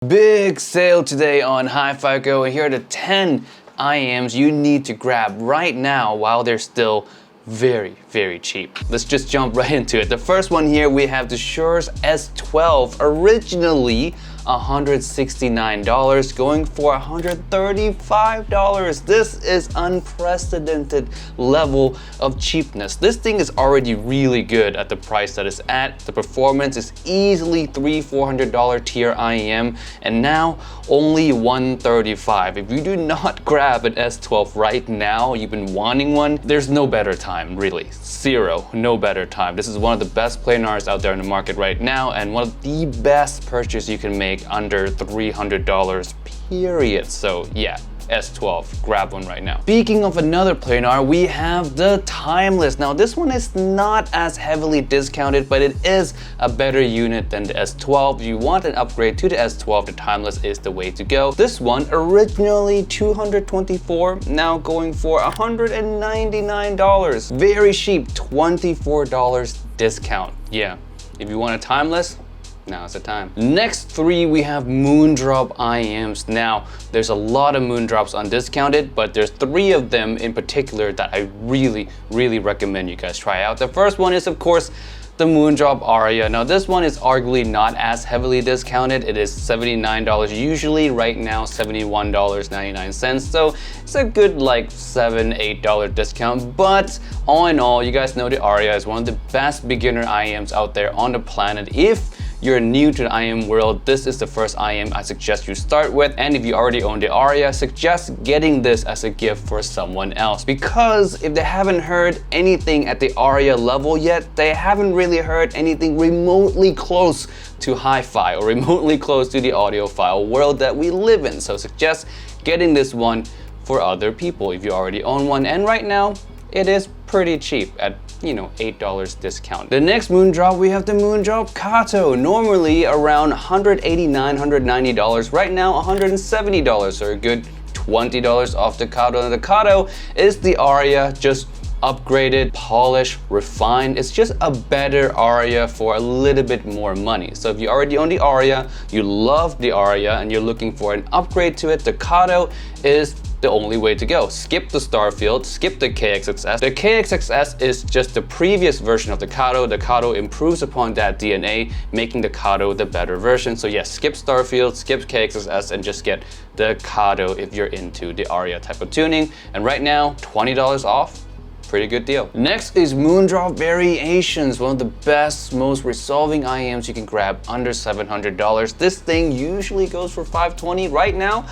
Big sale today on HiFiCo, and here are the 10 IEMs you need to grab right now while they're still very cheap. Let's just jump right into it. The first one here, we have the Shure's S12, originally $169, going for $135. This is unprecedented level of cheapness. This thing is already really good at the price that it's at. The performance is easily $300-400 tier IEM, and now only $135. If you do not grab an S12 right now, you've been wanting one, there's no better time, really. Zero, no better time. This is one of the best planars out there in the market right now, and one of the best purchases you can make under $300 period. So yeah, S12, grab one right now. Speaking of another planar, we have the Timeless. Now this one is not as heavily discounted, but it is a better unit than the S12. If you want an upgrade to the S12, the Timeless is the way to go. This one, originally $224, now going for $199. Very cheap, $24 discount. Yeah, if you want a Timeless, now's the time. Next three, we have Moondrop IEMs. Now, there's a lot of Moondrops undiscounted, but there's three of them in particular that I really recommend you guys try out. The first one is, of course, the Moondrop Aria. Now, this one is arguably not as heavily discounted. It is $79 usually. Right now, $71.99. So it's a good like $7-8 discount. But all in all, you guys know the Aria is one of the best beginner IEMs out there on the planet. If you're new to the IEM world, this is the first IEM I suggest you start with. And if you already own the Aria, suggest getting this as a gift for someone else. Because if they haven't heard anything at the Aria level yet, they haven't really heard anything remotely close to hi-fi or remotely close to the audiophile world that we live in. So suggest getting this one for other people if you already own one. And right now, it is pretty cheap at, you know, $8 discount. The next Moondrop, we have the Moondrop Kato. Normally around $189, $190. Right now, $170, so a good $20 off the Kato. And the Kato is the Aria, just upgraded, polished, refined. It's just a better Aria for a little bit more money. So if you already own the Aria, you love the Aria, and you're looking for an upgrade to it, the Kato is the only way to go. Skip the Starfield, skip the KXXS. The KXXS is just the previous version of the Kato. The Kato improves upon that DNA, making the Kato the better version. So yes, skip Starfield, skip KXXS, and just get the Kato if you're into the Aria type of tuning. And right now, $20 off. Pretty good deal. Next is Moondrop Variations, one of the best, most resolving IEMs you can grab under $700. This thing usually goes for $520. Right now,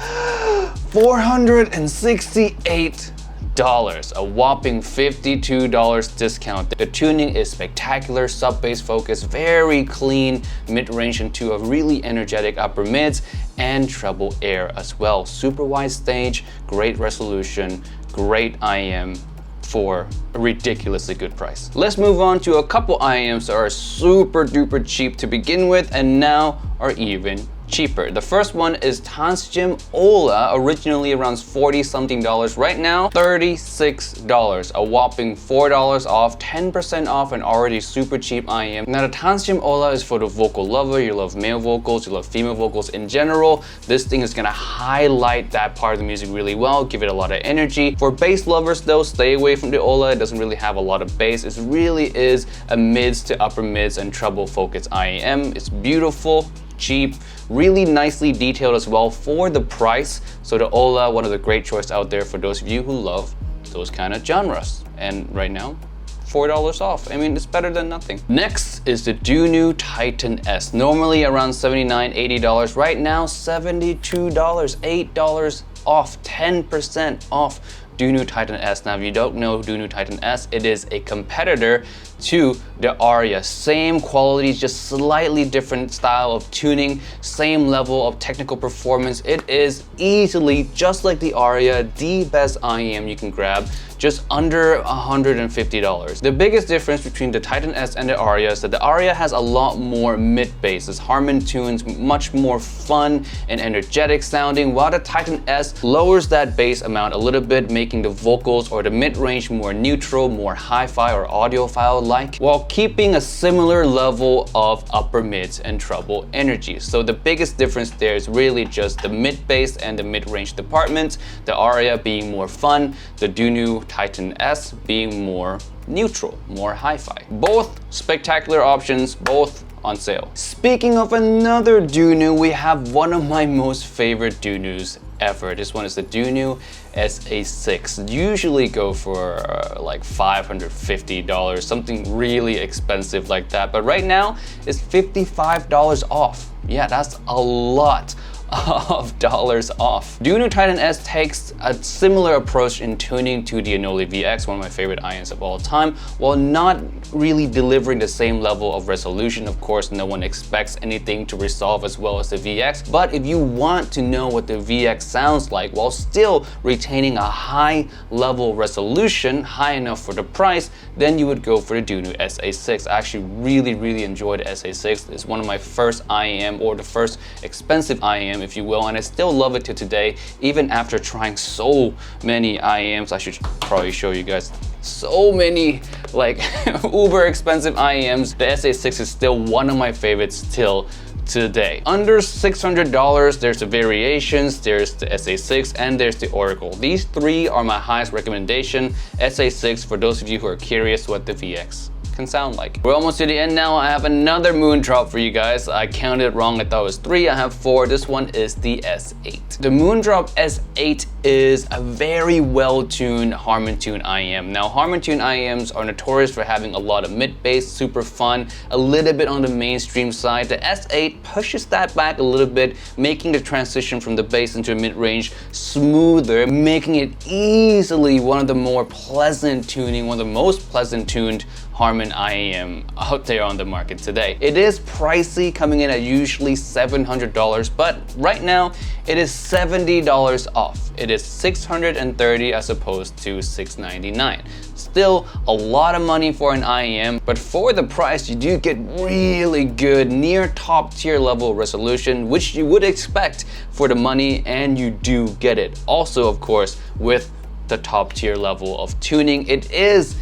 $468. A whopping $52 discount. The tuning is spectacular, sub-bass focus, very clean mid-range into a really energetic upper mids, and treble air as well. Super wide stage, great resolution, great IEM for a ridiculously good price. Let's move on to a couple IEMs that are super duper cheap to begin with and now are even cheaper. The first one is Tanzjim Ola, originally around $40 something, right now $36, a whopping $4 off, 10% off an already super cheap IEM. Now the Tanzjim Ola is for the vocal lover. You love male vocals, you love female vocals in general. This thing is gonna highlight that part of the music really well, give it a lot of energy. For bass lovers though, stay away from the Ola. It doesn't really have a lot of bass. It really is a mids to upper mids and treble focused IEM. It's beautiful, cheap, really nicely detailed as well for the price. So the Ola, one of the great choices out there for those of you who love those kind of genres. And right now, $4 off. I mean, it's better than nothing. Next is the Dunu Titan S. Normally around $79, $80. Right now, $72, $8 off, 10% off Dunu Titan S. Now, if you don't know Dunu Titan S, it is a competitor to the Aria. Same qualities, just slightly different style of tuning, same level of technical performance. It is easily, just like the Aria, the best IEM you can grab just under $150. The biggest difference between the Titan S and the Aria is that the Aria has a lot more mid-bass. It's Harman tunes, much more fun and energetic sounding, while the Titan S lowers that bass amount a little bit, making the vocals or the mid-range more neutral, more hi-fi or audiophile-like, while keeping a similar level of upper mids and treble energy. So the biggest difference there is really just the mid-bass and the mid-range departments, the Aria being more fun, the Dunu Titan S being more neutral, more hi-fi. Both spectacular options, both on sale. Speaking of another Dunu, we have one of my most favorite Dunus ever. This one is the Dunu SA6. Usually go for like $550, something really expensive like that. But right now it's $55 off. Yeah, that's a lot of dollars off. Dunu Titan S takes a similar approach in tuning to the Anole VX, one of my favorite IEMS of all time, while not really delivering the same level of resolution. Of course, no one expects anything to resolve as well as the VX, but if you want to know what the VX sounds like while still retaining a high level resolution, high enough for the price, then you would go for the Dunu SA6. I actually really enjoyed the SA6. It's one of my first IEM, or the first expensive IEM, if you will, and I still love it to today, even after trying so many IEMs. I should probably show you guys so many like uber expensive IEMs. The SA6 is still one of my favorites till today. Under $600, there's the variations, there's the SA6, and there's the Oracle. These three are my highest recommendation. SA6 for those of you who are curious what the VX can sound like. We're almost to the end now. I have another moon drop for you guys. I counted wrong. I thought it was 3. I have 4. This one is the S8. The moon drop S8 is a very well-tuned Harman tune IEM. Now, Harman tune IEMs are notorious for having a lot of mid-bass, super fun, a little bit on the mainstream side. The S8 pushes that back a little bit, making the transition from the bass into mid-range smoother, making it easily one of the more pleasant tuning, one of the most pleasant tuned Harman IEM out there on the market today. It is pricey, coming in at usually $700, but right now it is $70 off. It is $630 as opposed to $699. Still a lot of money for an IEM, but for the price you do get really good, near top tier level resolution, which you would expect for the money, and you do get it. Also, of course, with the top tier level of tuning, it is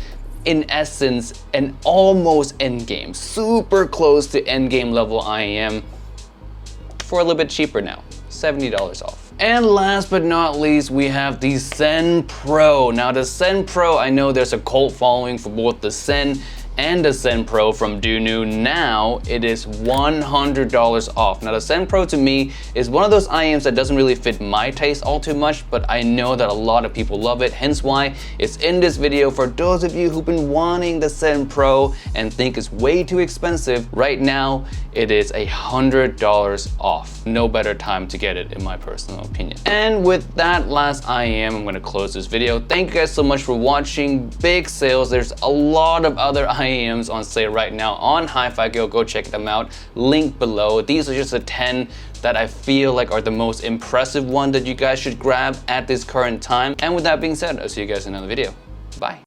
in essence an almost endgame, super close to endgame level IEM for a little bit cheaper now, $70 off. And last but not least, we have the Zen Pro. Now the Zen Pro, I know there's a cult following for both the Zen and the Zen Pro from Dunu. Now it is $100 off. Now the Zen Pro to me is one of those IEMs that doesn't really fit my taste all too much, but I know that a lot of people love it, hence why it's in this video. For those of you who've been wanting the Zen Pro and think it's way too expensive, right now it is $100 off. No better time to get it, in my personal opinion. And with that last IEM, I'm gonna close this video. Thank you guys so much for watching. Big sales. There's a lot of other IEMs on sale right now on Hi-Fi Go. Go check them out. Link below. These are just the 10 that I feel like are the most impressive one that you guys should grab at this current time. And with that being said, I'll see you guys in another video. Bye.